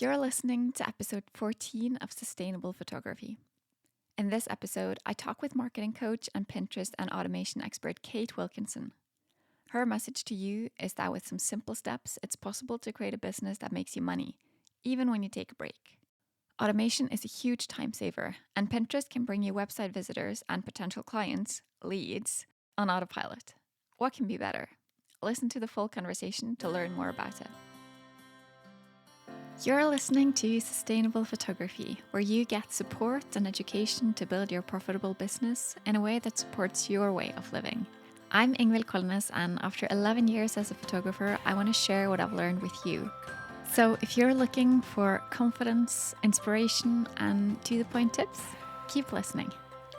You're listening to episode 14 of Sustainable Photography. In this episode, I talk with marketing coach and Pinterest and automation expert Kate Wilkinson. Her message to you is that with some simple steps, it's possible to create a business that makes you money, even when you take a break. Automation is a huge time saver, and Pinterest can bring you website visitors and potential clients, leads, on autopilot. What can be better? Listen to the full conversation to learn more about it. You're listening to Sustainable Photography, where you get support and education to build your profitable business in a way that supports your way of living. I'm Ingvild Kolnes, and after 11 years as a photographer, I want to share what I've learned with you. So if you're looking for confidence, inspiration, and to-the-point tips, keep listening.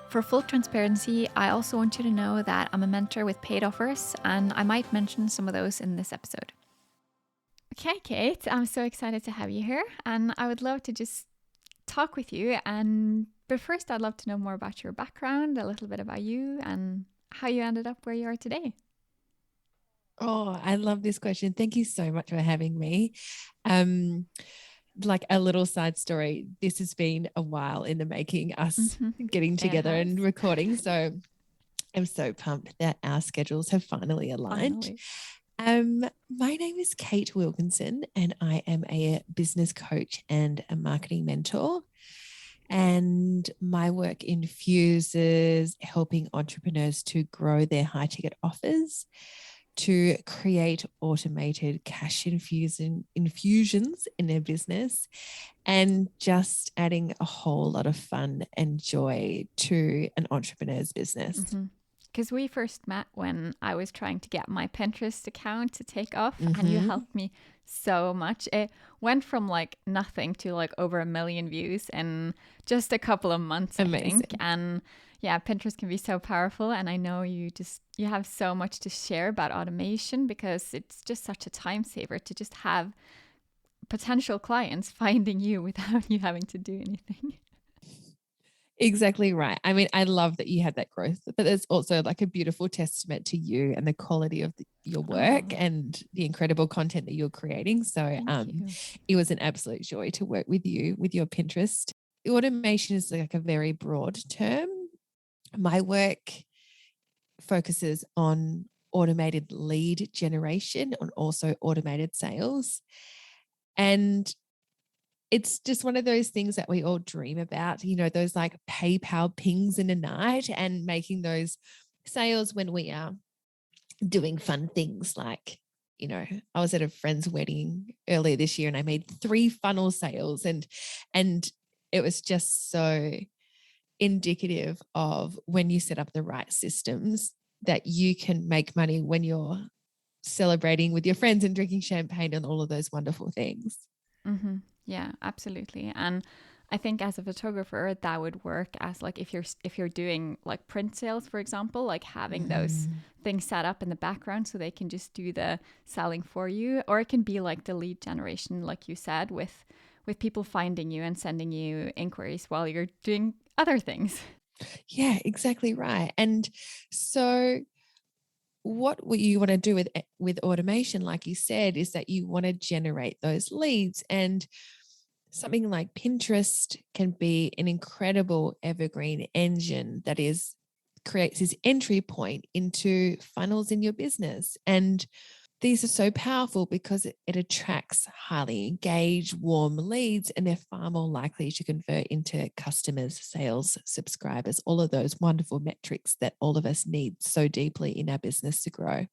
For full transparency, I also want you to know that I'm a mentor with paid offers, and I might mention some of those in this episode. Okay, Kate, I'm so excited to have you here, and I would love to just talk with you. But first, I'd love to know more about your background, a little bit about you, and how you ended up where you are today. Oh, I love this question. Thank you so much for having me. Like a little side story, this has been a while in the making, us getting together and recording. So I'm so pumped that our schedules have finally aligned. My name is Kate Wilkinson, and I am a business coach and a marketing mentor. And my work infuses helping entrepreneurs to grow their high ticket offers, to create automated cash infusions in their business, and just adding a whole lot of fun and joy to an entrepreneur's business. Because we first met when I was trying to get my Pinterest account to take off, and you helped me so much. It went from like nothing to like over 1 million views in just a couple of months, Amazing. I think. And yeah, Pinterest can be so powerful, and I know you have so much to share about automation, because it's just such a time saver to just have potential clients finding you without you having to do anything. Exactly right. I mean, I love that you had that growth, but there's also like a beautiful testament to you and the quality of your work and the incredible content that you're creating. So it was an absolute joy to work with you with your Pinterest. Automation is like a very broad term. My work focuses on automated lead generation and also automated sales. And it's just one of those things that we all dream about, you know, those like PayPal pings in the night and making those sales when we are doing fun things like, you know, I was at a friend's wedding earlier this year and I made 3 funnel sales, and it was just so indicative of when you set up the right systems that you can make money when you're celebrating with your friends and drinking champagne and all of those wonderful things. Yeah, absolutely. And I think as a photographer, that would work as like if you're doing like print sales, for example, like having those things set up in the background so they can just do the selling for you. Or it can be like the lead generation, like you said, with people finding you and sending you inquiries while you're doing other things. Yeah, exactly right. And so what you want to do with automation, like you said, is that you want to generate those leads. And something like Pinterest can be an incredible evergreen engine that creates this entry point into funnels in your business. And these are so powerful because it attracts highly engaged, warm leads, and they're far more likely to convert into customers, sales, subscribers, all of those wonderful metrics that all of us need so deeply in our business to grow.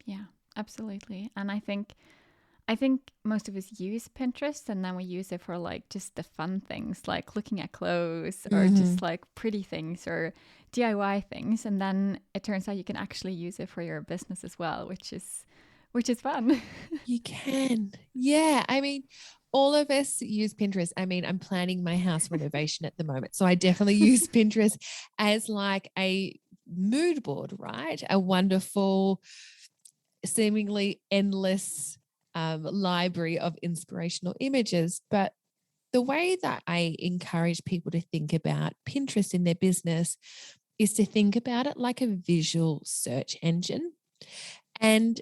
Yeah, absolutely. And I think most of us use Pinterest, and then we use it for like just the fun things, like looking at clothes or just like pretty things or DIY things. And then it turns out you can actually use it for your business as well, which is fun. You can. Yeah. I mean, all of us use Pinterest. I mean, I'm planning my house renovation at the moment. So I definitely use Pinterest as like a mood board, right? A wonderful, seemingly endless library of inspirational images. But the way that I encourage people to think about Pinterest in their business is to think about it like a visual search engine. And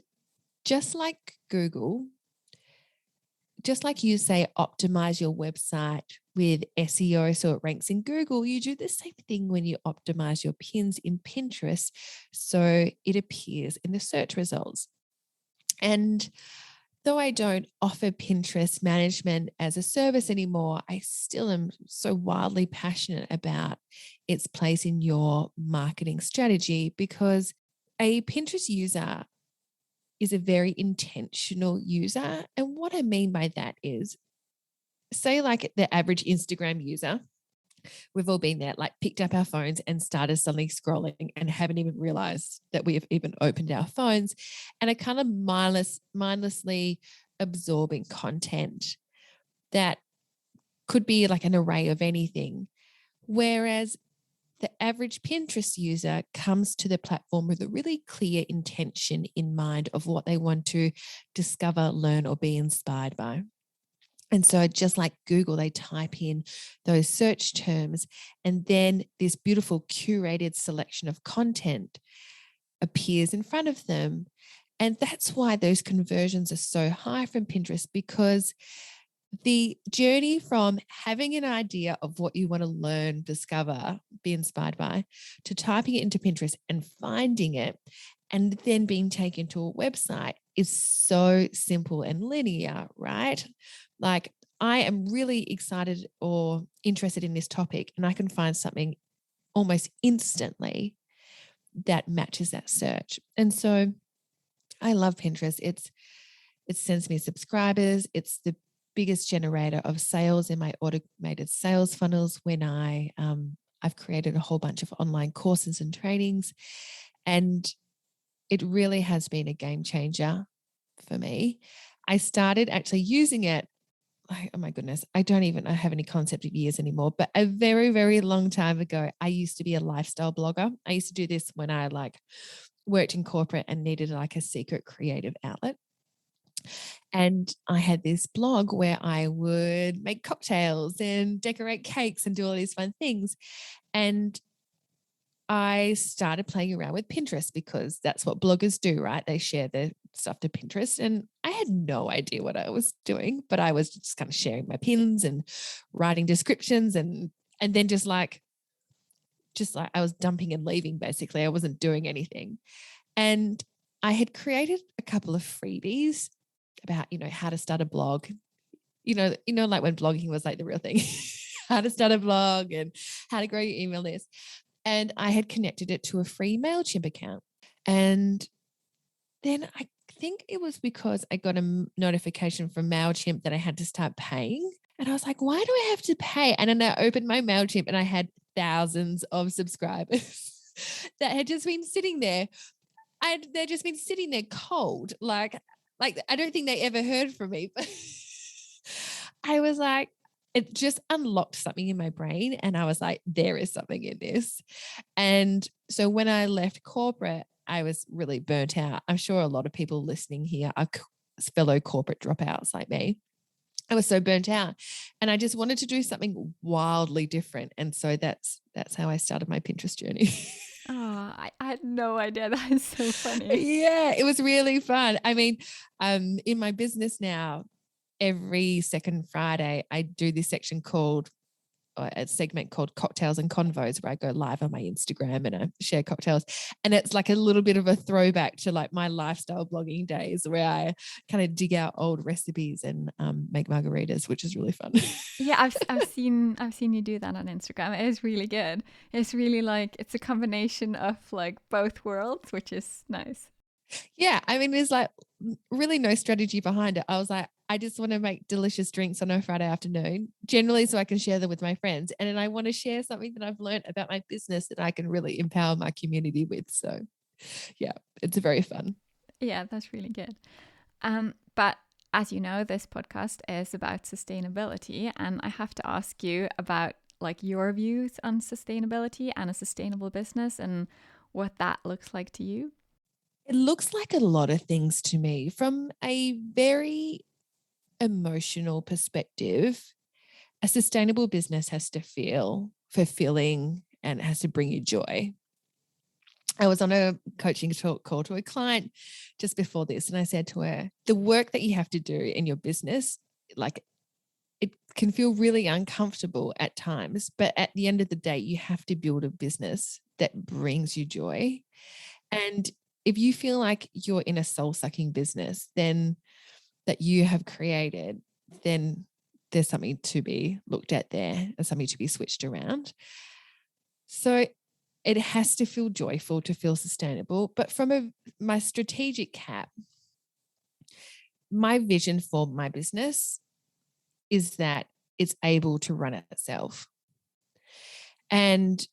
just like Google, just like you say, optimize your website with SEO so it ranks in Google, you do the same thing when you optimize your pins in Pinterest so it appears in the search results. And though I don't offer Pinterest management as a service anymore, I still am so wildly passionate about its place in your marketing strategy, because a Pinterest user is a very intentional user. And what I mean by that is, say like the average Instagram user, we've all been there, like picked up our phones and started suddenly scrolling and haven't even realized that we have even opened our phones and are kind of mindlessly absorbing content that could be like an array of anything. Whereas the average Pinterest user comes to the platform with a really clear intention in mind of what they want to discover, learn, or be inspired by. And so just like Google, they type in those search terms, and then this beautiful curated selection of content appears in front of them. And that's why those conversions are so high from Pinterest, because the journey from having an idea of what you want to learn, discover, be inspired by, to typing it into Pinterest and finding it, and then being taken to a website is so simple and linear, right? Like, I am really excited or interested in this topic, and I can find something almost instantly that matches that search. And so I love Pinterest. It sends me subscribers. It's the biggest generator of sales in my automated sales funnels when I've created a whole bunch of online courses and trainings. And it really has been a game changer for me. I started actually using it, oh my goodness, I have any concept of years anymore, but a very, very long time ago, I used to be a lifestyle blogger. I used to do this when I worked in corporate and needed like a secret creative outlet. And I had this blog where I would make cocktails and decorate cakes and do all these fun things. And I started playing around with Pinterest because that's what bloggers do, right? They share their stuff to Pinterest. And I had no idea what I was doing, but I was just kind of sharing my pins and writing descriptions and then just like I was dumping and leaving, basically. I wasn't doing anything. And I had created a couple of freebies about, how to start a blog, like when blogging was like the real thing, how to start a blog and how to grow your email list. And I had connected it to a free MailChimp account. And then I think it was because I got a notification from MailChimp that I had to start paying. And I was like, why do I have to pay? And then I opened my MailChimp and I had thousands of subscribers that had just been sitting there. They'd just been sitting there cold. Like I don't think they ever heard from me. But I was like, it just unlocked something in my brain. And I was like, there is something in this. And so when I left corporate, I was really burnt out. I'm sure a lot of people listening here are fellow corporate dropouts like me. I was so burnt out and I just wanted to do something wildly different. And so that's how I started my Pinterest journey. Oh, I had no idea. That is so funny. Yeah, it was really fun. I mean, in my business now, every second Friday, I do this section a segment called Cocktails and Convos, where I go live on my Instagram and I share cocktails. And it's like a little bit of a throwback to like my lifestyle blogging days, where I kind of dig out old recipes and make margaritas, which is really fun. Yeah, I've seen you do that on Instagram. It is really good. It's really like, it's a combination of like both worlds, which is nice. Yeah, I mean, there's like really no strategy behind it. I was like, I just want to make delicious drinks on a Friday afternoon, generally so I can share them with my friends. And then I want to share something that I've learned about my business that I can really empower my community with. So yeah, it's very fun. Yeah, that's really good. But as you know, this podcast is about sustainability, and I have to ask you about like your views on sustainability and a sustainable business and what that looks like to you. It looks like a lot of things to me. From a very emotional perspective, a sustainable business has to feel fulfilling and it has to bring you joy. I was on a coaching call to a client just before this, and I said to her, the work that you have to do in your business like it can feel really uncomfortable at times, but at the end of the day, you have to build a business that brings you joy. And if you feel like you're in a soul-sucking business, then that you have created, then there's something to be looked at there and something to be switched around. So it has to feel joyful to feel sustainable. But from my strategic cap, my vision for my business is that it's able to run itself. And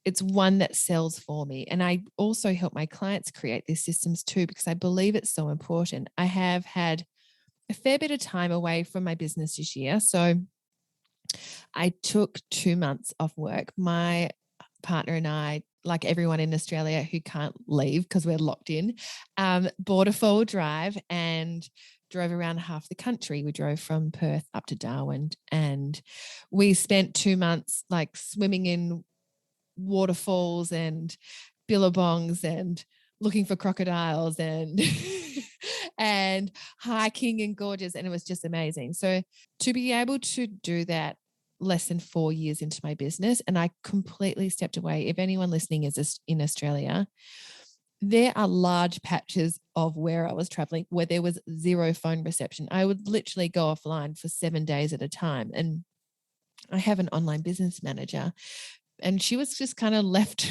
it's one that sells for me. And I also help my clients create these systems too, because I believe it's so important. I have had a fair bit of time away from my business this year. So I took 2 months off work. My partner and I, like everyone in Australia who can't leave because we're locked in, bought a 4-wheel drive and drove around half the country. We drove from Perth up to Darwin, and we spent 2 months like swimming in waterfalls and billabongs and looking for crocodiles and and hiking in gorges, and it was just amazing. So to be able to do that less than 4 years into my business, and I completely stepped away. If anyone listening is in Australia, there are large patches of where I was traveling where there was zero phone reception. I would literally go offline for 7 days at a time. And I have an online business manager, and she was just kind of left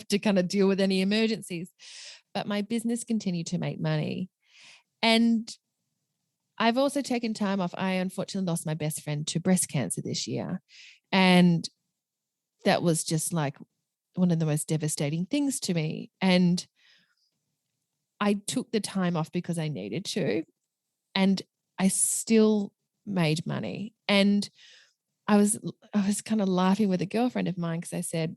to kind of deal with any emergencies. But my business continued to make money. And I've also taken time off. I unfortunately lost my best friend to breast cancer this year. And that was just like one of the most devastating things to me. And I took the time off because I needed to. And I still made money. And I was kind of laughing with a girlfriend of mine because I said,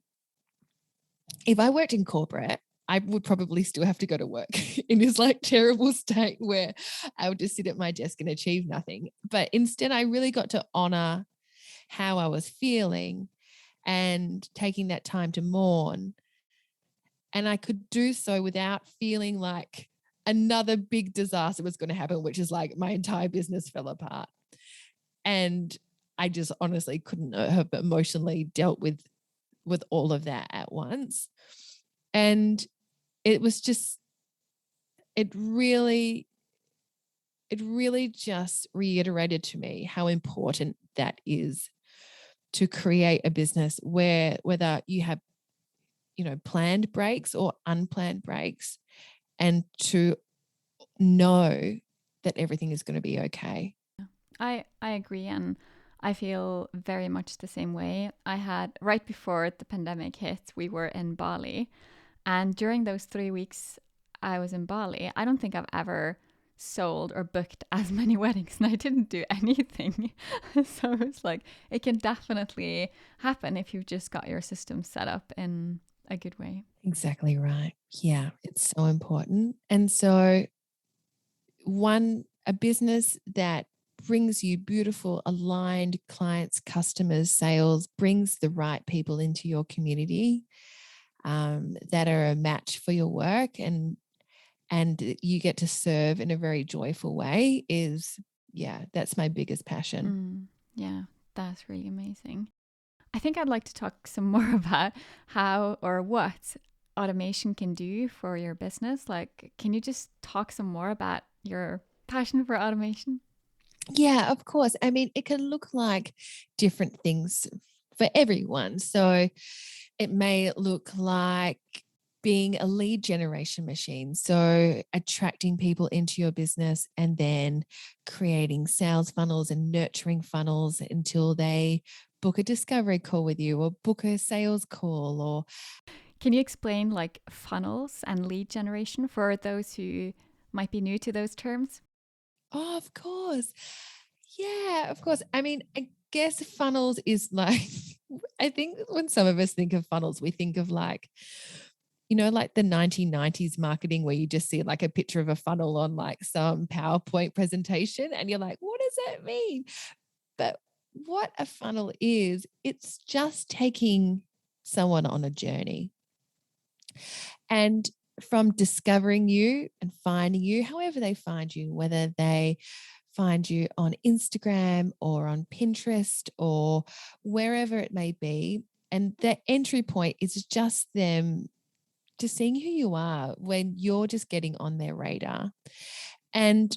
if I worked in corporate, I would probably still have to go to work in this like terrible state where I would just sit at my desk and achieve nothing. But instead, I really got to honor how I was feeling and taking that time to mourn. And I could do so without feeling like another big disaster was going to happen, which is like my entire business fell apart. And I just honestly couldn't have emotionally dealt with all of that at once. And it was just, it really just reiterated to me how important that is to create a business where whether you have, planned breaks or unplanned breaks, and to know that everything is going to be okay. I agree, and I feel very much the same way. I had right before the pandemic hit, we were in Bali, and during those 3 weeks I was in Bali, I don't think I've ever sold or booked as many weddings, and I didn't do anything. So it's like it can definitely happen if you've just got your system set up in a good way. Exactly right. Yeah, it's so important. And so a business that brings you beautiful, aligned clients, customers, sales, brings the right people into your community that are a match for your work, and you get to serve in a very joyful way is, that's my biggest passion. Yeah, that's really amazing. I think I'd like to talk some more about how or what automation can do for your business. Like, can you just talk some more about your passion for automation? Yeah, of course. I mean, it can look like different things for everyone. So it may look like being a lead generation machine. So attracting people into your business and then creating sales funnels and nurturing funnels until they book a discovery call with you or book a sales call. Or can you explain like funnels and lead generation for those who might be new to those terms? Oh, of course. Yeah, of course. I mean, I guess funnels is like, I think when some of us think of funnels, we think of like, like the 1990s marketing where you just see like a picture of a funnel on like some PowerPoint presentation and you're like, what does that mean? But what a funnel is, it's just taking someone on a journey. And from discovering you and finding you, however they find you, whether they find you on Instagram or on Pinterest or wherever it may be. And the entry point is just them just seeing who you are when you're just getting on their radar. And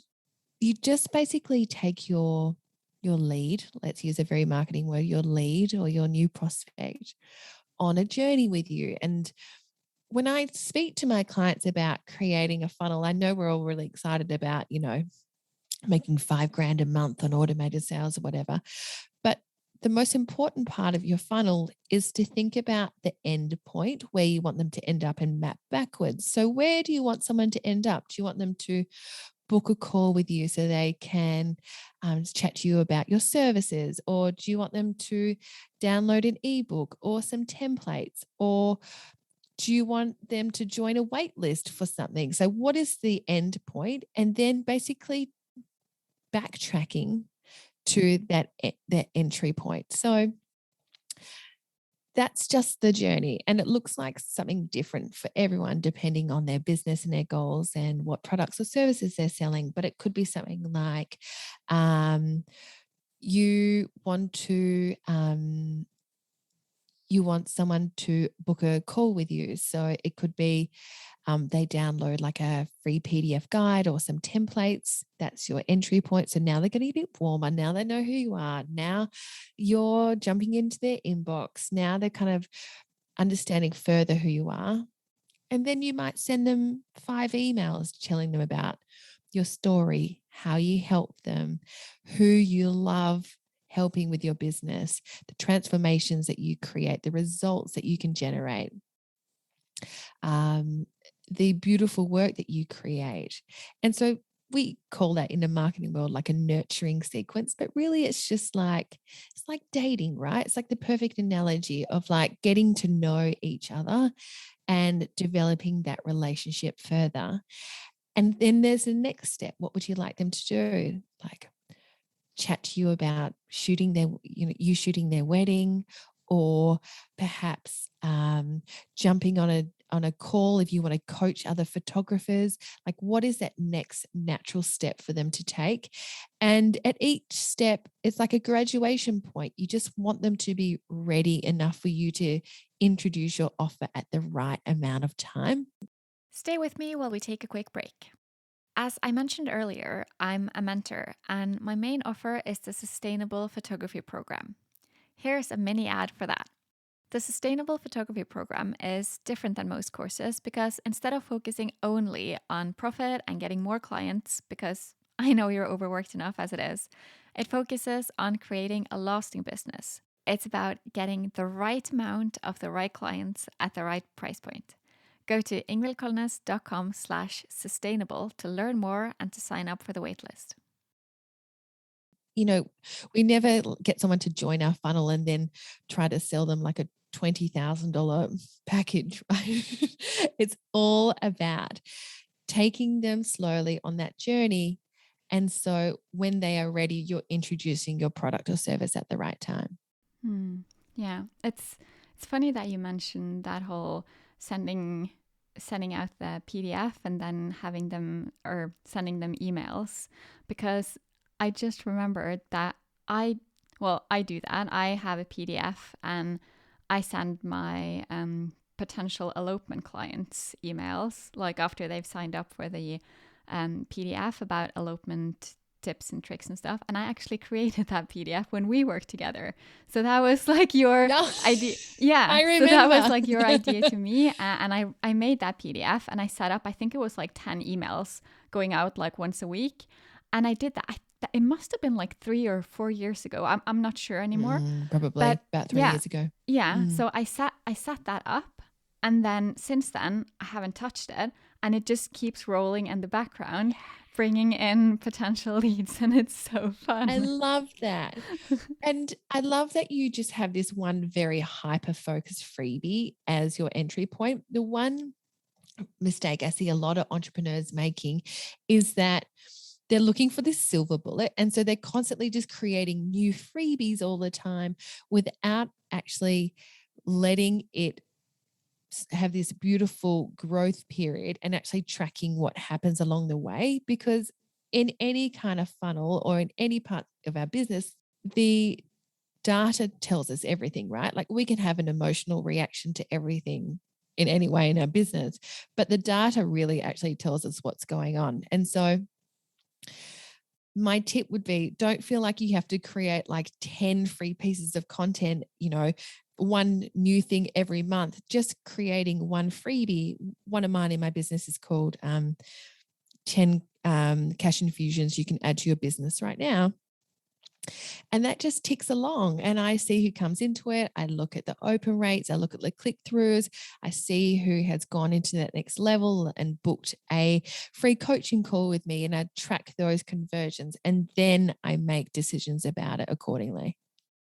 you just basically take your lead, let's use a very marketing word, your lead or your new prospect on a journey with you. And when I speak to my clients about creating a funnel, I know we're all really excited about, making $5,000 a month on automated sales or whatever. But the most important part of your funnel is to think about the end point where you want them to end up and map backwards. So where do you want someone to end up? Do you want them to book a call with you so they can chat to you about your services? Or do you want them to download an ebook or some templates? Or do you want them to join a wait list for something? So what is the end point? And then basically backtracking to that entry point. So that's just the journey. And it looks like something different for everyone, depending on their business and their goals and what products or services they're selling. But it could be something like you want someone to book a call with you. So it could be they download like a free PDF guide or some templates. That's your entry point. So now they're getting a bit warmer. Now they know who you are. Now you're jumping into their inbox. Now they're kind of understanding further who you are. And then you might send them 5 emails telling them about your story, how you help them, who you love helping with your business, the transformations that you create, the results that you can generate, the beautiful work that you create. And so we call that in the marketing world like a nurturing sequence, but really it's like dating, right? It's like the perfect analogy of like getting to know each other and developing that relationship further. And then there's the next step. What would you like them to do? Like chat to you about shooting their wedding, or perhaps jumping on a call if you want to coach other photographers. Like, what is that next natural step for them to take? And at each step, it's like a graduation point. You just want them to be ready enough for you to introduce your offer at the right amount of time. Stay with me while we take a quick break. As I mentioned earlier, I'm a mentor, and my main offer is the Sustainable Photography Program. Here's a mini ad for that. The Sustainable Photography Program is different than most courses because instead of focusing only on profit and getting more clients, because I know you're overworked enough as it is, it focuses on creating a lasting business. It's about getting the right amount of the right clients at the right price point. Go to ingvildkolnes.com/sustainable to learn more and to sign up for the waitlist. We never get someone to join our funnel and then try to sell them like a $20,000 package, right? It's all about taking them slowly on that journey. And so when they are ready, you're introducing your product or service at the right time. Yeah, it's funny that you mentioned that whole sending out the PDF and then having them or sending them emails, because I just remembered that I do that. I have a PDF and I send my potential elopement clients emails like after they've signed up for the PDF about elopement tips and tricks and stuff. And I actually created that PDF when we worked together. So that was like your idea. Yeah. I remember. So that was like your idea to me. And I made that PDF and I set up, I think it was like 10 emails going out like once a week. And I did that. It must have been like 3 or 4 years ago. I'm not sure anymore. Probably about 3 years ago. Yeah. So I set that up. And then since then, I haven't touched it. And it just keeps rolling in the background, bringing in potential leads. And it's so fun. I love that. And I love that you just have this one very hyper-focused freebie as your entry point. The one mistake I see a lot of entrepreneurs making is that they're looking for this silver bullet. And so they're constantly just creating new freebies all the time without actually letting it have this beautiful growth period and actually tracking what happens along the way. Because in any kind of funnel or in any part of our business, the data tells us everything, right? Like we can have an emotional reaction to everything in any way in our business, but the data really actually tells us what's going on. And so my tip would be, don't feel like you have to create like 10 free pieces of content, one new thing every month. Just creating one freebie. One of mine in my business is called 10 cash infusions you can add to your business right now. And that just ticks along. And I see who comes into it. I look at the open rates. I look at the click-throughs. I see who has gone into that next level and booked a free coaching call with me. And I track those conversions. And then I make decisions about it accordingly.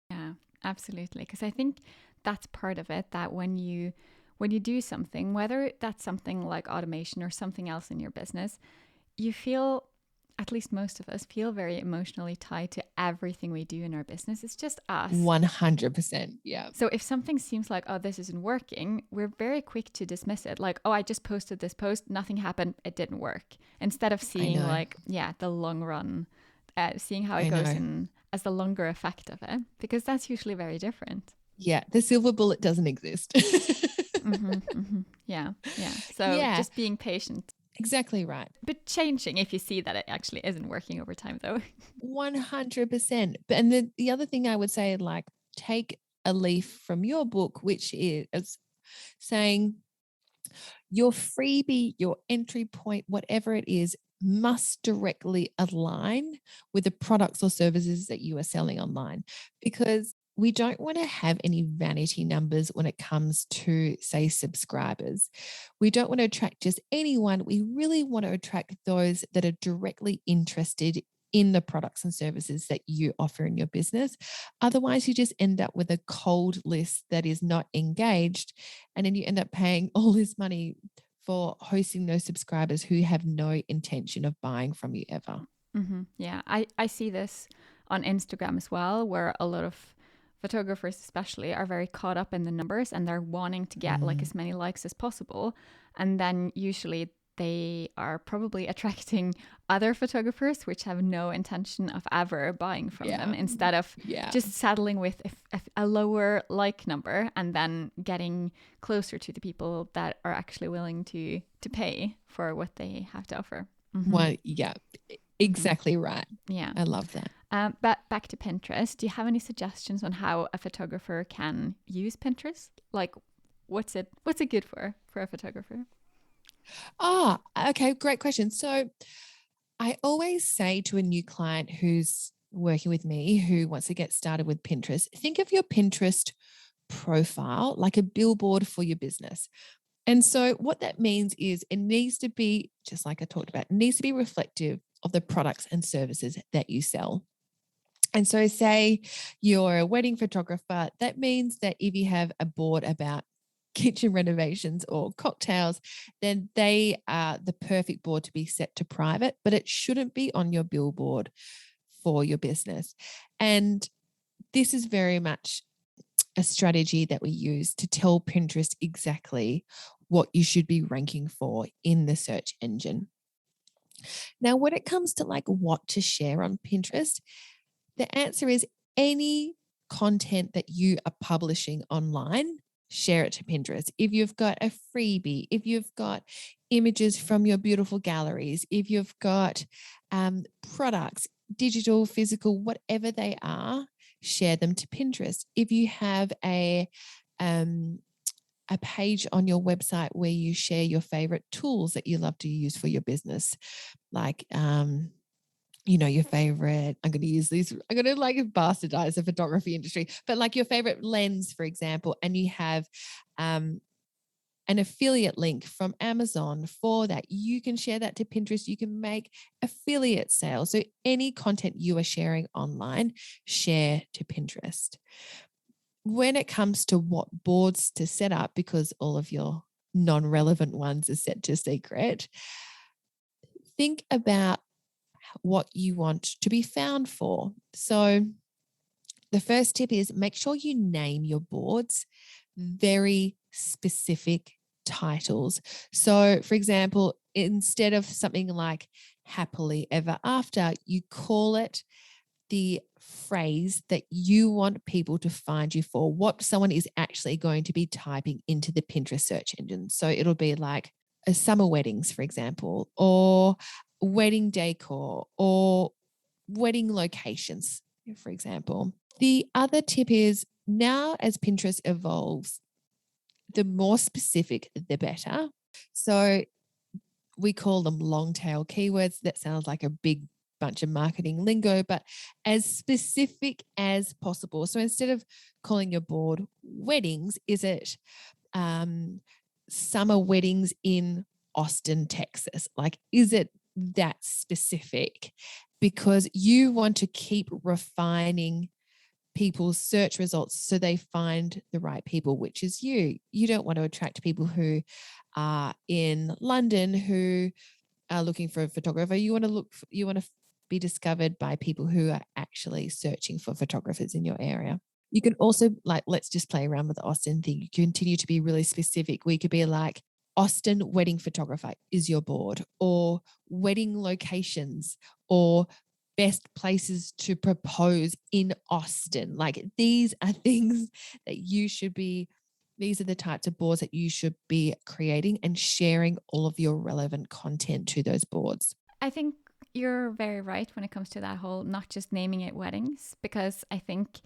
Yeah, absolutely. Because I think that's part of it, that when you do something, whether that's something like automation or something else in your business, you feel, at least most of us feel, very emotionally tied to everything we do in our business. It's just us. 100%. Yeah. So if something seems like, oh, this isn't working, we're very quick to dismiss it. Like, oh, I just posted this post, nothing happened, it didn't work. Instead of seeing the long run, seeing how it goes in as the longer effect of it, because that's usually very different. Yeah. The silver bullet doesn't exist. Yeah. So just being patient. Exactly right. But changing if you see that it actually isn't working over time, though. 100%. And the other thing I would say, like, take a leaf from your book, which is saying your freebie, your entry point, whatever it is, must directly align with the products or services that you are selling online, because we don't want to have any vanity numbers when it comes to, say, subscribers. We don't want to attract just anyone. We really want to attract those that are directly interested in the products and services that you offer in your business. Otherwise, you just end up with a cold list that is not engaged. And then you end up paying all this money for hosting those subscribers who have no intention of buying from you ever. Mm-hmm. Yeah, I see this on Instagram as well, where a lot of photographers especially are very caught up in the numbers and they're wanting to get like as many likes as possible. And then usually they are probably attracting other photographers which have no intention of ever buying from them, instead of just settling with a lower like number and then getting closer to the people that are actually willing to pay for what they have to offer. Mm-hmm. Well, yeah, exactly right. Yeah. I love that. But back to Pinterest, do you have any suggestions on how a photographer can use Pinterest? Like, what's it good for a photographer? Okay, great question. So I always say to a new client who's working with me who wants to get started with Pinterest, think of your Pinterest profile like a billboard for your business. And so what that means is it needs to be, just like I talked about, it needs to be reflective of the products and services that you sell. And so say you're a wedding photographer, that means that if you have a board about kitchen renovations or cocktails, then they are the perfect board to be set to private, but it shouldn't be on your billboard for your business. And this is very much a strategy that we use to tell Pinterest exactly what you should be ranking for in the search engine. Now, when it comes to like what to share on Pinterest, the answer is any content that you are publishing online, share it to Pinterest. If you've got a freebie, if you've got images from your beautiful galleries, if you've got products, digital, physical, whatever they are, share them to Pinterest. If you have a page on your website where you share your favorite tools that you love to use for your business, like your favorite, I'm going to like bastardize the photography industry, but like your favorite lens, for example, and you have an affiliate link from Amazon for that, you can share that to Pinterest. You can make affiliate sales. So any content you are sharing online, share to Pinterest. When it comes to what boards to set up, because all of your non-relevant ones are set to secret, think about what you want to be found for. So the first tip is make sure you name your boards very specific titles. So for example, instead of something like happily ever after. You call it the phrase that you want people to find you for, what someone is actually going to be typing into the Pinterest search engine. So it'll be like summer weddings, for example, or wedding decor, or wedding locations, for example. The other tip is, now as Pinterest evolves, the more specific, the better. So we call them long tail keywords. That sounds like a big bunch of marketing lingo, but as specific as possible. So instead of calling your board weddings, is it summer weddings in Austin, Texas? Like, is it that specific? Because you want to keep refining people's search results so they find the right people, which is you. You don't want to attract people who are in London who are looking for a photographer. You want to be discovered by people who are actually searching for photographers in your area. You can also, like, let's just play around with the Austin thing. You continue to be really specific. We could be like, Austin wedding photographer is your board, or wedding locations, or best places to propose in Austin. Like, these are things that you should be, these are the types of boards that you should be creating and sharing all of your relevant content to those boards. I think you're very right when it comes to that whole not just naming it weddings, because I think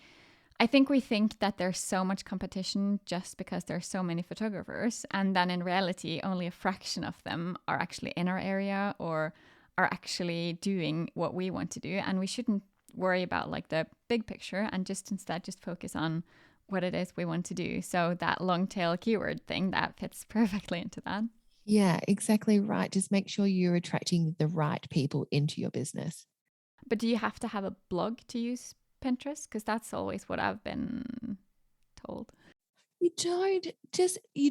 we think that there's so much competition just because there's so many photographers, and then in reality only a fraction of them are actually in our area or are actually doing what we want to do. And we shouldn't worry about like the big picture and instead focus on what it is we want to do. So that long tail keyword thing, that fits perfectly into that. Yeah, exactly right. Just make sure you're attracting the right people into your business. But do you have to have a blog to use Pinterest? Because that's always what I've been told. You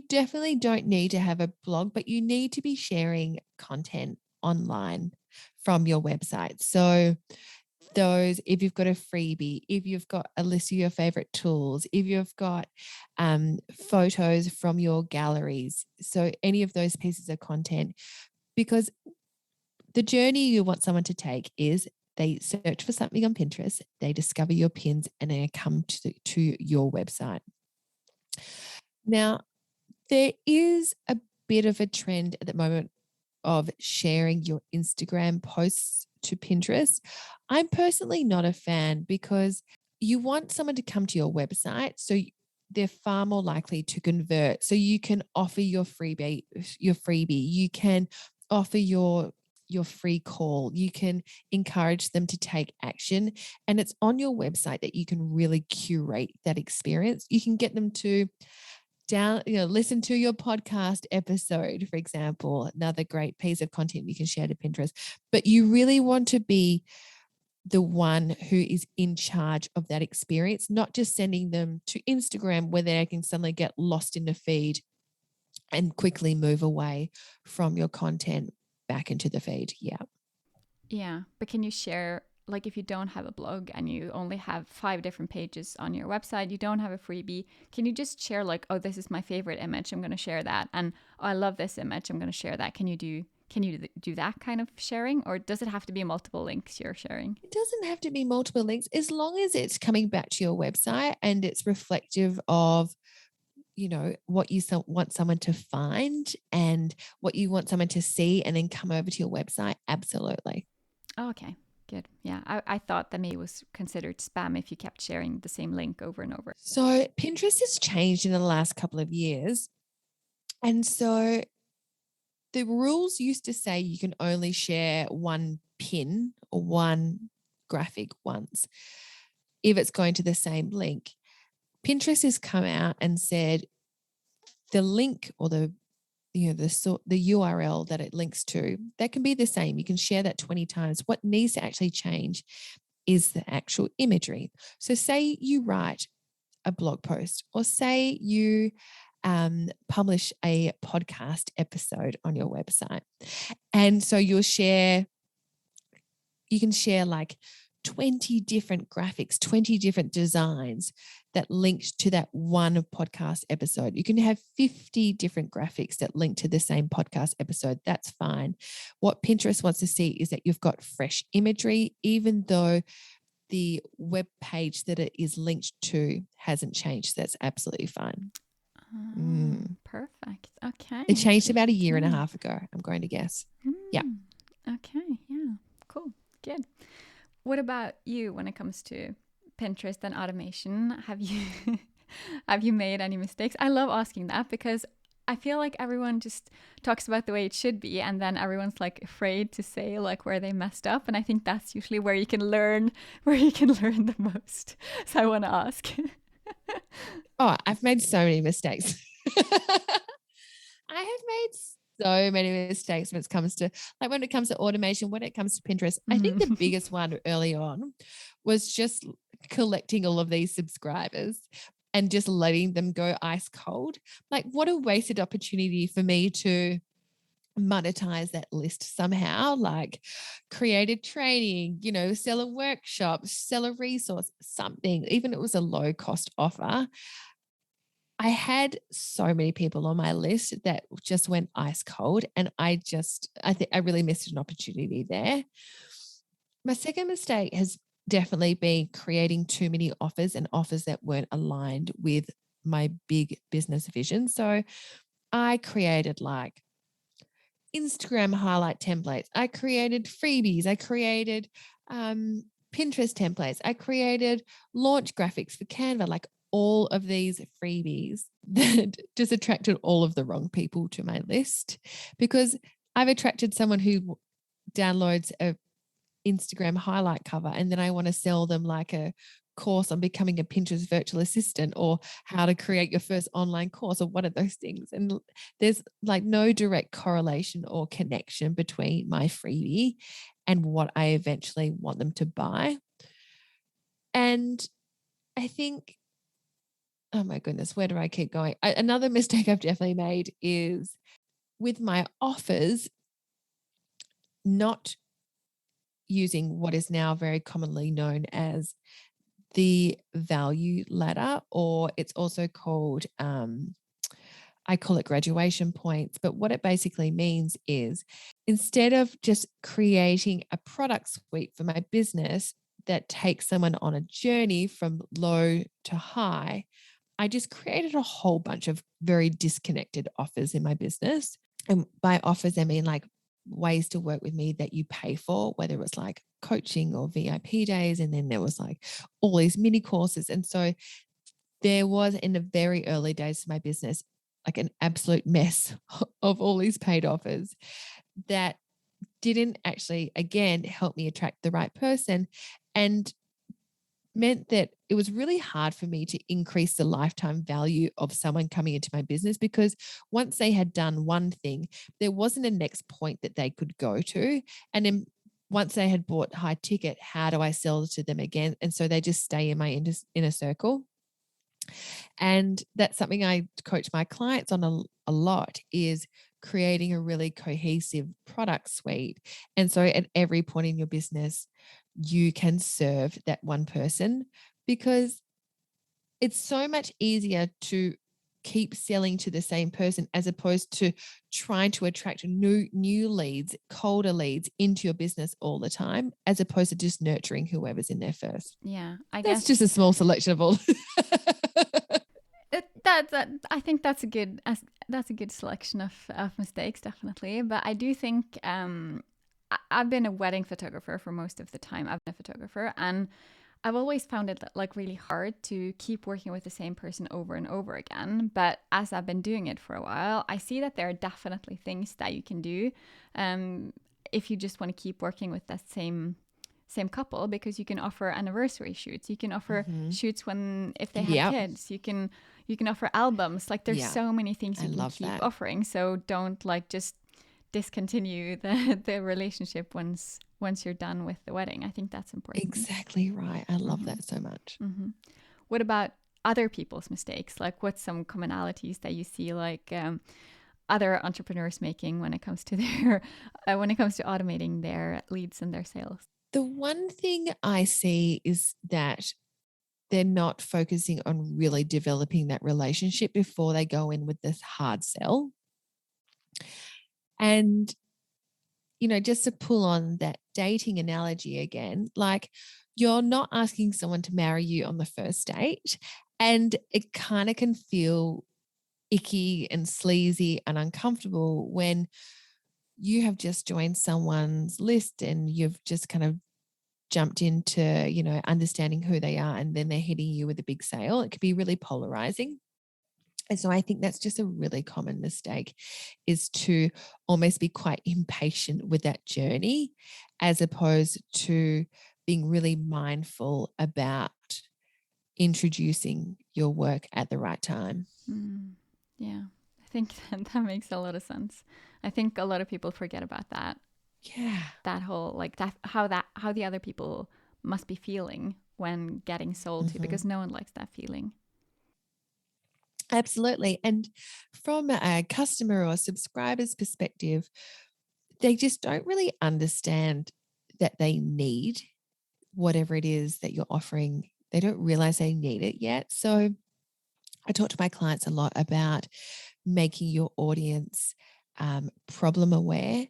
definitely don't need to have a blog, but you need to be sharing content online from your website. So if you've got a freebie, if you've got a list of your favorite tools, if you've got photos from your galleries, so any of those pieces of content, because the journey you want someone to take is they search for something on Pinterest, they discover your pins, and they come to your website. Now, there is a bit of a trend at the moment of sharing your Instagram posts to Pinterest. I'm personally not a fan, because you want someone to come to your website, so they're far more likely to convert. So you can offer your freebie, you can offer your free call, you can encourage them to take action, and it's on your website that you can really curate that experience. You can get them to listen to your podcast episode, for example, another great piece of content you can share to Pinterest. But you really want to be the one who is in charge of that experience, not just sending them to Instagram where they can suddenly get lost in the feed and quickly move away from your content back into the feed. Yeah. Yeah. But can you share, like, if you don't have a blog and you only have 5 different pages on your website, you don't have a freebie, can you just share like, oh, this is my favorite image, I'm going to share that, and oh, I love this image, I'm going to share that? Can you do that kind of sharing, or does it have to be multiple links you're sharing? It doesn't have to be multiple links, as long as it's coming back to your website and it's reflective of what you want someone to find and what you want someone to see and then come over to your website. Absolutely. Oh, okay. Good. Yeah. I thought that maybe it was considered spam if you kept sharing the same link over and over. So Pinterest has changed in the last couple of years. And so the rules used to say you can only share one pin or one graphic once if it's going to the same link. Pinterest has come out and said the link or the URL that it links to, that can be the same. You can share that 20 times. What needs to actually change is the actual imagery. So say you write a blog post, or say you publish a podcast episode on your website. And so you can share like 20 different graphics, 20 different designs that linked to that one podcast episode. You can have 50 different graphics that link to the same podcast episode. That's fine. What Pinterest wants to see is that you've got fresh imagery, even though the web page that it is linked to hasn't changed. That's absolutely fine. Perfect. Okay. It changed about a year and a half ago, I'm going to guess. Yeah. Okay. Yeah. Cool. Good. What about you when it comes to Pinterest and automation? Have you made any mistakes? I love asking that because I feel like everyone just talks about the way it should be, and then everyone's like afraid to say like where they messed up. And I think that's usually where you can learn the most. So I want to ask. Oh, I've made so many mistakes. I have made so many mistakes when it comes to automation, when it comes to Pinterest. I think the biggest one early on was just collecting all of these subscribers and just letting them go ice cold. Like, what a wasted opportunity for me to monetize that list somehow, like create a training, sell a workshop, sell a resource, something, even if it was a low cost offer. I had so many people on my list that just went ice cold, and I think I really missed an opportunity there. My second mistake has definitely been creating too many offers and offers that weren't aligned with my big business vision. So I created like Instagram highlight templates. I created freebies. I created Pinterest templates. I created launch graphics for Canva, like all of these freebies that just attracted all of the wrong people to my list, because I've attracted someone who downloads a Instagram highlight cover and then I want to sell them like a course on becoming a Pinterest virtual assistant or how to create your first online course or one of those things. And there's like no direct correlation or connection between my freebie and what I eventually want them to buy. And I think, oh my goodness, where do I keep going? Another mistake I've definitely made is with my offers, not using what is now very commonly known as the value ladder, or it's also called, I call it graduation points. But what it basically means is instead of just creating a product suite for my business that takes someone on a journey from low to high, I just created a whole bunch of very disconnected offers in my business. And by offers, I mean like ways to work with me that you pay for, whether it was like coaching or VIP days. And then there was like all these mini courses. And so there was, in the very early days of my business, like an absolute mess of all these paid offers that didn't actually, again, help me attract the right person, and meant that it was really hard for me to increase the lifetime value of someone coming into my business, because once they had done one thing, there wasn't a next point that they could go to. And then once they had bought high ticket, how do I sell to them again? And so they just stay in my inner circle. And that's something I coach my clients on a lot, is creating a really cohesive product suite. And so at every point in your business, you can serve that one person, because it's so much easier to keep selling to the same person as opposed to trying to attract new leads, colder leads into your business all the time, as opposed to just nurturing whoever's in there first. Yeah, I That's guess just a small selection of all. I think that's a good selection of mistakes, definitely. But I do think I've been a wedding photographer for most of the time. I've been a photographer, and I've always found it like really hard to keep working with the same person over and over again. But as I've been doing it for a while, I see that there are definitely things that you can do if you just want to keep working with that same couple, because you can offer anniversary shoots, you can offer shoots if they have kids, you can offer albums. Like there's so many things you can keep offering. So don't like just discontinue the relationship once you're done with the wedding. I think that's important. Exactly right. I love that so much. What about other people's mistakes? Like what's some commonalities that you see like other entrepreneurs making when it comes to automating their leads and their sales? The one thing I see is that they're not focusing on really developing that relationship before they go in with this hard sell. And, just to pull on that dating analogy again, like you're not asking someone to marry you on the first date. And it kind of can feel icky and sleazy and uncomfortable when you have just joined someone's list and you've just kind of jumped into, understanding who they are, and then they're hitting you with a big sale. It could be really polarizing. And so I think that's just a really common mistake, is to almost be quite impatient with that journey, as opposed to being really mindful about introducing your work at the right time. Yeah, I think that makes a lot of sense. I think a lot of people forget about that. Yeah. That whole, like, how the other people must be feeling when getting sold to, because no one likes that feeling. Absolutely. And from a customer or subscriber's perspective, they just don't really understand that they need whatever it is that you're offering. They don't realize they need it yet. So I talk to my clients a lot about making your audience problem aware,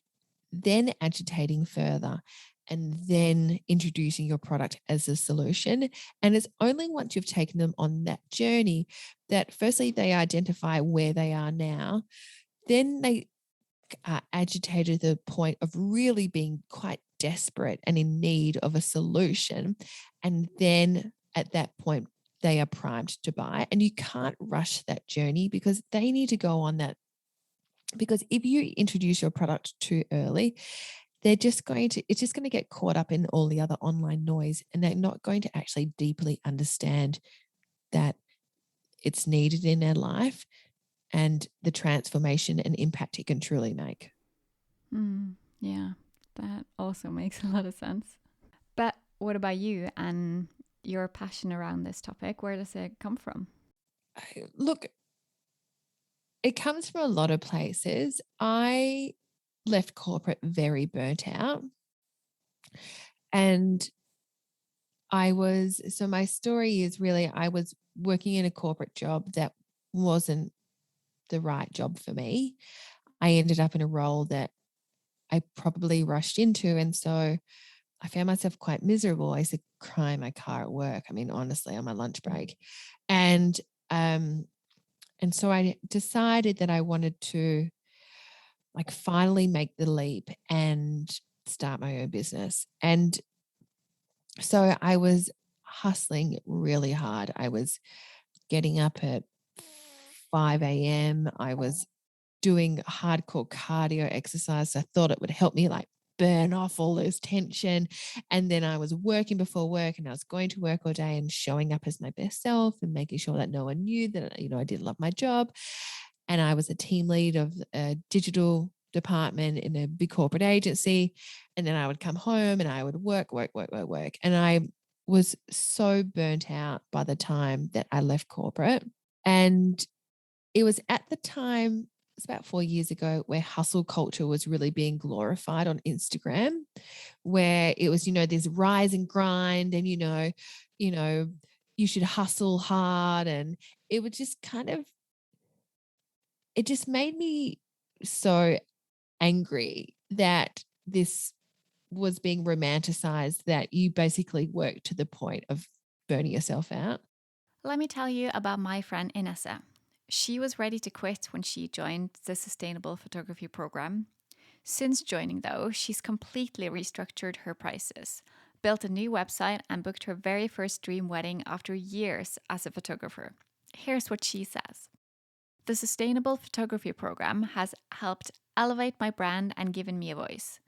then agitating further, and then introducing your product as a solution. And it's only once you've taken them on that journey that firstly they identify where they are now, then they are agitated to the point of really being quite desperate and in need of a solution. And then at that point, they are primed to buy. And you can't rush that journey, because they need to go on that. Because if you introduce your product too early, it's just going to get caught up in all the other online noise, and they're not going to actually deeply understand that it's needed in their life and the transformation and impact it can truly make. Yeah, that also makes a lot of sense. But what about you and your passion around this topic? Where does it come from? Look, it comes from a lot of places. I left corporate very burnt out. And my story is really, I was working in a corporate job that wasn't the right job for me. I ended up in a role that I probably rushed into. And so I found myself quite miserable. I used to cry in my car at work. I mean, honestly, on my lunch break. And so I decided that I wanted to finally make the leap and start my own business. And so I was hustling really hard. I was getting up at 5 a.m. I was doing hardcore cardio exercise. I thought it would help me burn off all this tension. And then I was working before work, and I was going to work all day and showing up as my best self and making sure that no one knew that, I didn't love my job. And I was a team lead of a digital department in a big corporate agency. And then I would come home and I would work. And I was so burnt out by the time that I left corporate. And it was at the time, it's about 4 years ago, where hustle culture was really being glorified on Instagram, where it was, this rise and grind, and, you should hustle hard. And it would just it just made me so angry that this was being romanticized, that you basically work to the point of burning yourself out. Let me tell you about my friend Inessa. She was ready to quit when she joined the Sustainable Photography program. Since joining, though, she's completely restructured her prices, built a new website, and booked her very first dream wedding after years as a photographer. Here's what she says. The Sustainable Photography program has helped elevate my brand and given me a voice.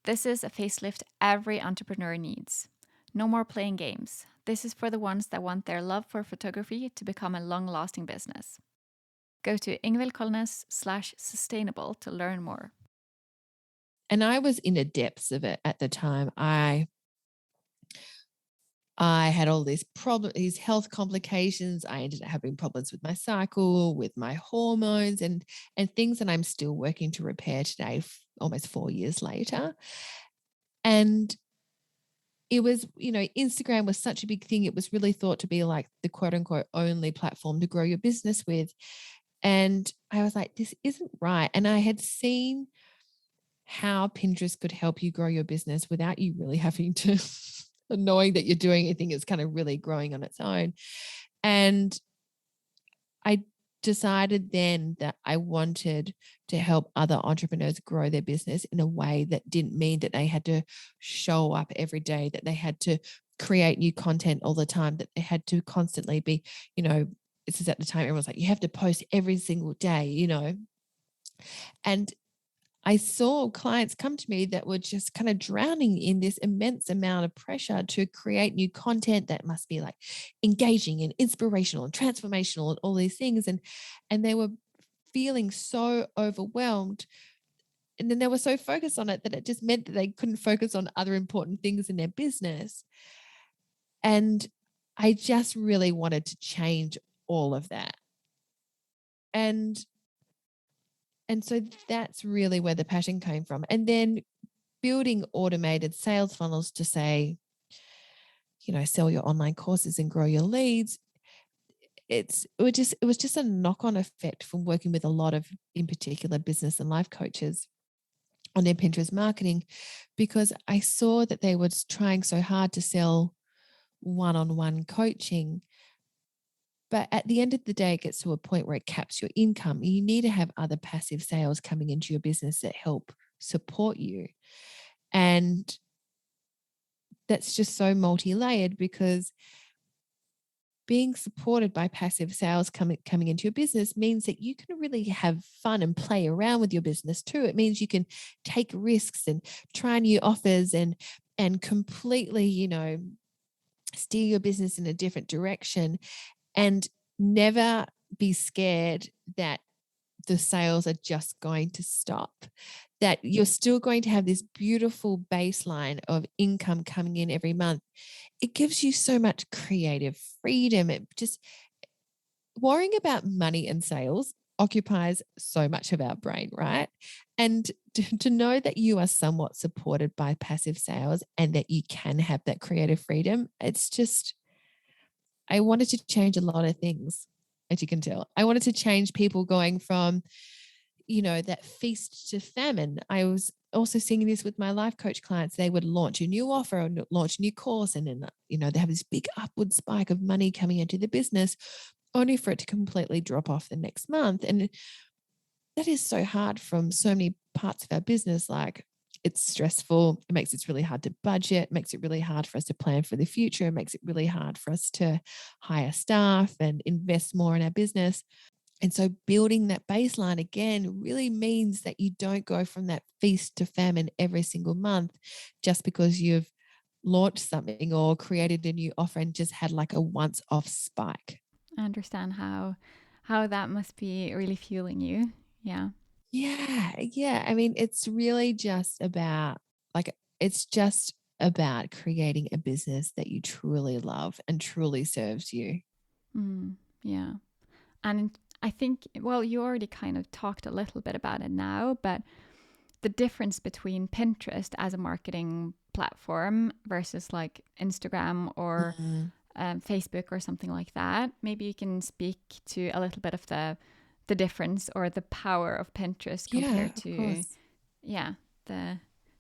This is a facelift every entrepreneur needs. No more playing games. This is for the ones that want their love for photography to become a long-lasting business. Go to ingvildkolnes.com/sustainable to learn more. And I was in the depths of it at the time. I had all these health complications. I ended up having problems with my cycle, with my hormones, and things that I'm still working to repair today, almost 4 years later. And it was, Instagram was such a big thing. It was really thought to be like the quote unquote only platform to grow your business with. And I was like, this isn't right. And I had seen how Pinterest could help you grow your business without you really having to, knowing that you're doing anything. It's kind of really growing on its own. And I decided then that I wanted to help other entrepreneurs grow their business in a way that didn't mean that they had to show up every day, that they had to create new content all the time, that they had to constantly be, this is at the time everyone's like, you have to post every single day, and I saw clients come to me that were just kind of drowning in this immense amount of pressure to create new content that must be like engaging and inspirational and transformational and all these things. And they were feeling so overwhelmed. And then they were so focused on it that it just meant that they couldn't focus on other important things in their business. And I just really wanted to change all of that. And so that's really where the passion came from. And then building automated sales funnels to say, sell your online courses and grow your leads. It was just a knock-on effect from working with a lot of, in particular, business and life coaches on their Pinterest marketing, because I saw that they were trying so hard to sell one-on-one coaching. But at the end of the day, it gets to a point where it caps your income. You need to have other passive sales coming into your business that help support you. And that's just so multi-layered, because being supported by passive sales coming into your business means that you can really have fun and play around with your business too. It means you can take risks and try new offers and completely, steer your business in a different direction, and never be scared that the sales are just going to stop, that you're still going to have this beautiful baseline of income coming in every month. It gives you so much creative freedom. It just, worrying about money and sales occupies so much of our brain, right? And to know that you are somewhat supported by passive sales and that you can have that creative freedom, it's just, I wanted to change a lot of things, as you can tell. I wanted to change people going from, that feast to famine. I was also seeing this with my life coach clients. They would launch a new offer or launch a new course, and then, they have this big upward spike of money coming into the business, only for it to completely drop off the next month. And that is so hard from so many parts of our business. Like, it's stressful. It makes it really hard to budget. It makes it really hard for us to plan for the future. It makes it really hard for us to hire staff and invest more in our business. And so building that baseline again really means that you don't go from that feast to famine every single month just because you've launched something or created a new offer and just had like a once-off spike. I understand how that must be really fueling you. Yeah. Yeah. I mean, it's really just about creating a business that you truly love and truly serves you. Yeah. And I think, well, you already kind of talked a little bit about it now, but the difference between Pinterest as a marketing platform versus like Instagram or Facebook or something like that, maybe you can speak to a little bit of the difference or the power of Pinterest compared to,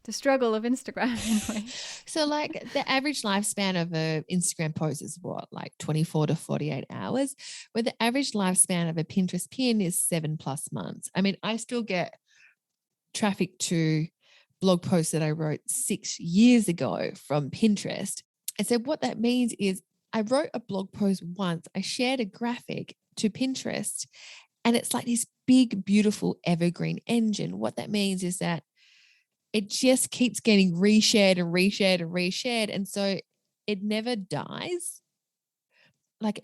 the struggle of Instagram in a way. So like the average lifespan of an Instagram post is what, like 24 to 48 hours, where the average lifespan of a Pinterest pin is 7+ months. I mean, I still get traffic to blog posts that I wrote 6 years ago from Pinterest. And so what that means is I wrote a blog post once, I shared a graphic to Pinterest, and it's like this big, beautiful evergreen engine. What that means is that it just keeps getting reshared and reshared and reshared. And so it never dies. Not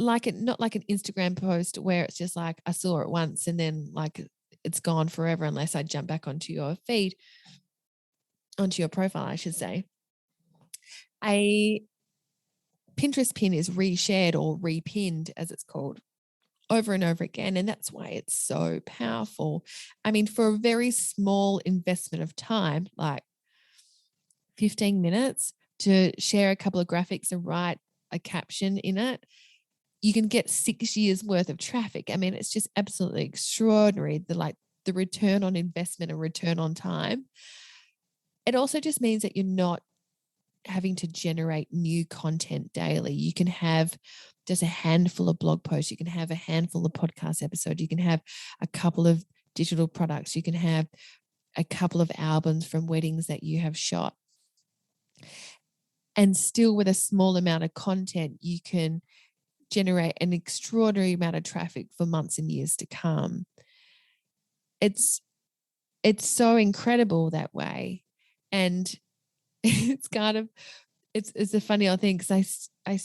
like an Instagram post where it's just like, I saw it once and then like it's gone forever unless I jump back onto your feed, onto your profile, I should say. A Pinterest pin is reshared or repinned, as it's called, over and over again. And that's why it's so powerful. I mean, for a very small investment of time, like 15 minutes to share a couple of graphics and write a caption in it, you can get 6 years worth of traffic. I mean, it's just absolutely extraordinary. The return on investment and return on time. It also just means that you're not having to generate new content daily. You can have just a handful of blog posts. You can have a handful of podcast episodes. You can have a couple of digital products. You can have a couple of albums from weddings that you have shot. And still with a small amount of content, you can generate an extraordinary amount of traffic for months and years to come. It's so incredible that way. And it's kind of, it's a funny old thing because I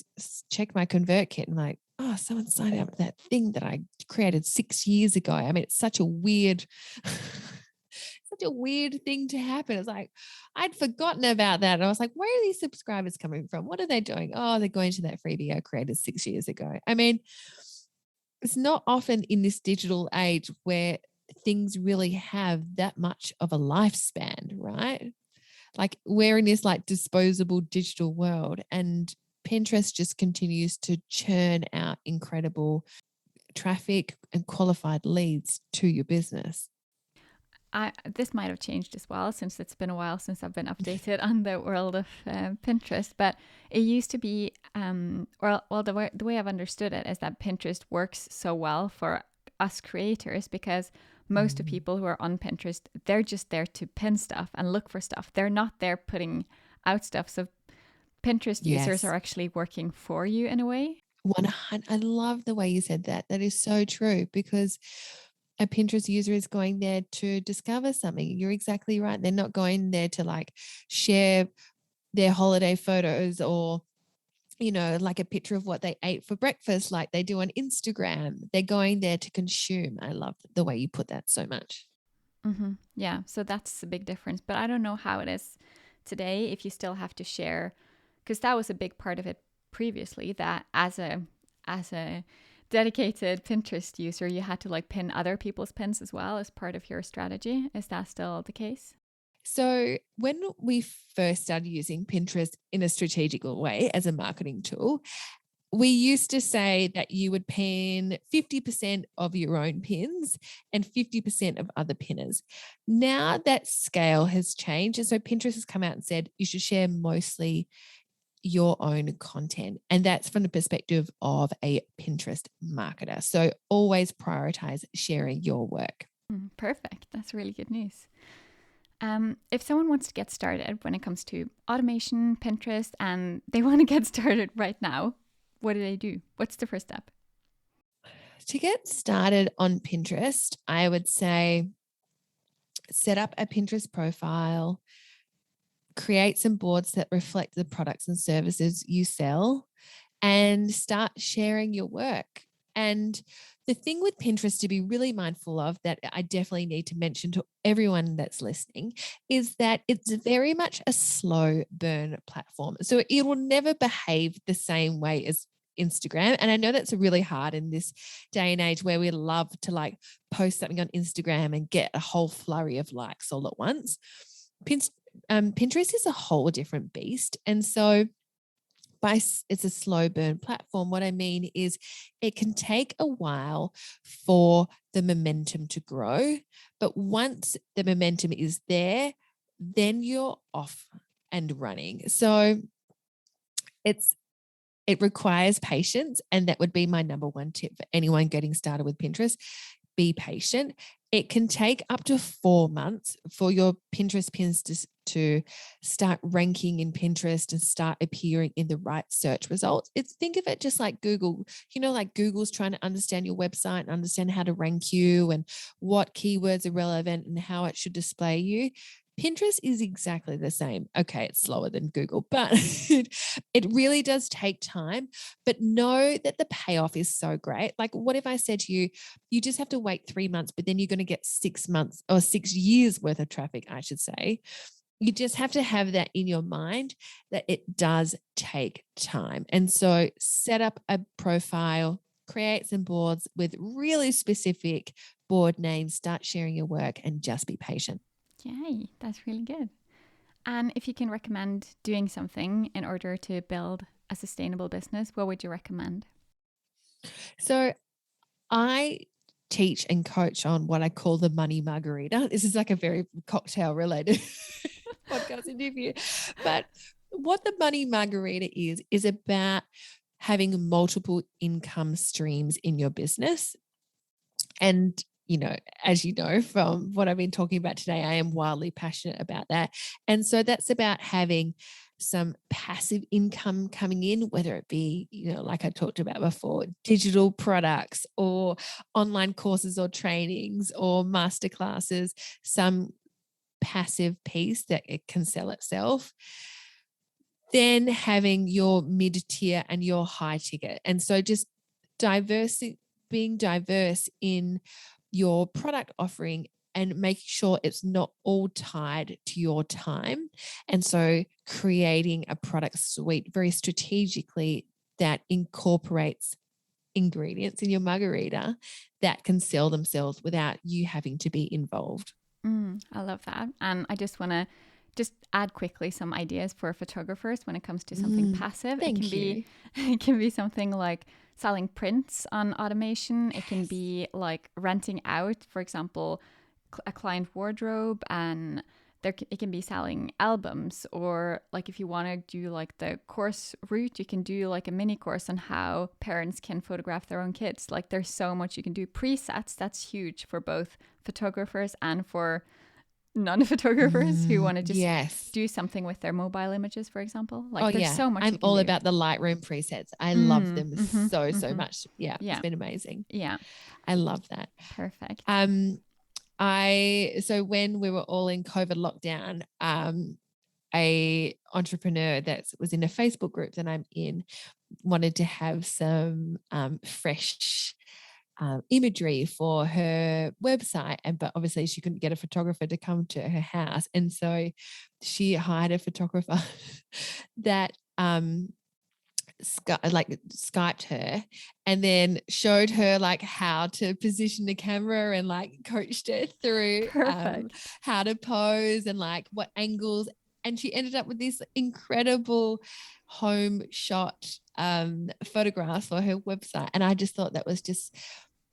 check my ConvertKit and I'm like, oh, someone signed up for that thing that I created 6 years ago. I mean, it's such a weird thing to happen. It's like, I'd forgotten about that. And I was like, where are these subscribers coming from? What are they doing? Oh, they're going to that freebie I created 6 years ago. I mean, it's not often in this digital age where things really have that much of a lifespan, right? Like we're in this like disposable digital world, and Pinterest just continues to churn out incredible traffic and qualified leads to your business. This might have changed as well, since it's been a while since I've been updated on the world of Pinterest. But it used to be, the way I've understood it is that Pinterest works so well for us creators because most of people who are on Pinterest, they're just there to pin stuff and look for stuff. They're not there putting out stuff. So Pinterest users are actually working for you in a way. I love the way you said that. That is so true, because a Pinterest user is going there to discover something. You're exactly right. They're not going there to like share their holiday photos or, you know, like a picture of what they ate for breakfast like they do on Instagram. They're going there to consume. I love the way you put that so much. Mm-hmm. Yeah, so that's a big difference. But I don't know how it is today, if you still have to share, because that was a big part of it previously, that as a dedicated Pinterest user, you had to like pin other people's pins as well as part of your strategy. Is that still the case? So when we first started using Pinterest in a strategical way as a marketing tool, we used to say that you would pin 50% of your own pins and 50% of other pinners. Now that scale has changed. And so Pinterest has come out and said you should share mostly your own content. And that's from the perspective of a Pinterest marketer. So always prioritize sharing your work. Perfect. That's really good news. If someone wants to get started when it comes to automation, Pinterest, and they want to get started right now, what do they do? What's the first step? To get started on Pinterest, I would say set up a Pinterest profile, create some boards that reflect the products and services you sell, and start sharing your work. And the thing with Pinterest to be really mindful of, that I definitely need to mention to everyone that's listening, is that it's very much a slow burn platform. So it will never behave the same way as Instagram. And I know that's really hard in this day and age where we love to like post something on Instagram and get a whole flurry of likes all at once. Pinterest is a whole different beast. And so it's a slow burn platform. What I mean is it can take a while for the momentum to grow, but once the momentum is there, then you're off and running. So it requires patience, and that would be my number one tip for anyone getting started with Pinterest. Be patient. It can take up to 4 months for your Pinterest pins to start ranking in Pinterest and start appearing in the right search results. Think of it just like Google. You know, like Google's trying to understand your website and understand how to rank you and what keywords are relevant and how it should display you. Pinterest is exactly the same. Okay, it's slower than Google, but it really does take time. But know that the payoff is so great. Like, what if I said to you, you just have to wait 3 months, but then you're going to get 6 months or 6 years worth of traffic, I should say. You just have to have that in your mind that it does take time. And so set up a profile, create some boards with really specific board names, start sharing your work, and just be patient. Yay, that's really good. And if you can recommend doing something in order to build a sustainable business, what would you recommend? So I teach and coach on what I call the money margarita. This is like a very cocktail related podcast interview. But what the money margarita is about having multiple income streams in your business. And, as you know, from what I've been talking about today, I am wildly passionate about that. And so that's about having some passive income coming in, whether it be, like I talked about before, digital products or online courses or trainings or masterclasses, some passive piece that it can sell itself. Then having your mid-tier and your high ticket. And so just being diverse in your product offering and making sure it's not all tied to your time. And so creating a product suite very strategically that incorporates ingredients in your margarita that can sell themselves without you having to be involved. I love that. And I just want to add quickly some ideas for photographers when it comes to something passive. It can be something like selling prints on automation. Yes. It can be like renting out, for example, a client wardrobe, and it can be selling albums, or like if you want to do like the course route, you can do like a mini course on how parents can photograph their own kids. Like there's so much you can do. Presets, that's huge for both photographers and for non-photographers who want to just do something with their mobile images, for example. Like there's so much I'm all about the Lightroom presets. I love them so much. Yeah, it's been amazing. Yeah, I love that. Perfect. So when we were all in COVID lockdown, a entrepreneur that was in a Facebook group that I'm in wanted to have some fresh imagery for her website, but obviously she couldn't get a photographer to come to her house, and so she hired a photographer that Skyped her and then showed her like how to position the camera and like coached her through how to pose and like what angles, and she ended up with this incredible home shot photographs for her website. And I just thought that was just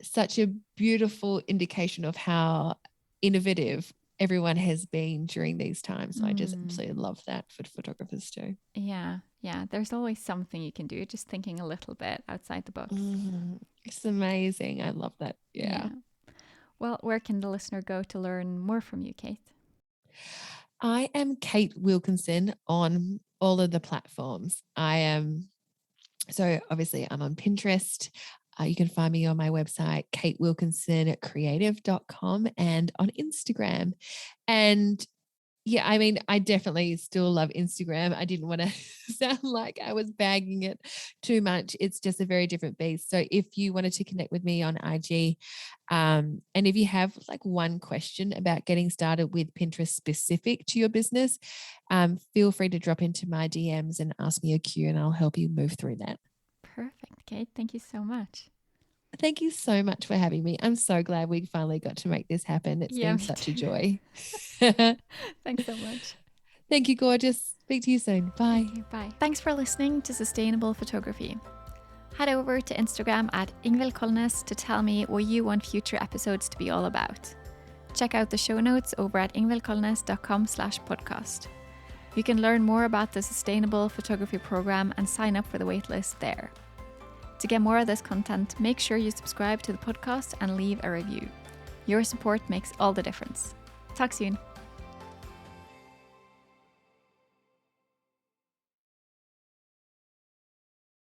such a beautiful indication of how innovative everyone has been during these times. So I just absolutely love that for photographers too. Yeah. There's always something you can do, just thinking a little bit outside the box. It's amazing. I love that. Yeah. Well, where can the listener go to learn more from you, Kate? I am Kate Wilkinson on all of the platforms. So obviously I'm on Pinterest. You can find me on my website, katewilkinsonCreative.com, and on Instagram. And yeah, I mean, I definitely still love Instagram. I didn't want to sound like I was bagging it too much. It's just a very different beast. So if you wanted to connect with me on IG, and if you have like one question about getting started with Pinterest specific to your business, feel free to drop into my DMs and ask me a Q, and I'll help you move through that. Perfect, Kate. Thank you so much. Thank you so much for having me. I'm so glad we finally got to make this happen. It's been such a joy. Thanks so much. Thank you, gorgeous. Speak to you soon. Bye. Bye. Thanks for listening to Sustainable Photography. Head over to Instagram at Ingvild Kolnes to tell me what you want future episodes to be all about. Check out the show notes over at ingvildkolnes.com/podcast. You can learn more about the Sustainable Photography program and sign up for the waitlist there. To get more of this content, make sure you subscribe to the podcast and leave a review. Your support makes all the difference. Talk soon.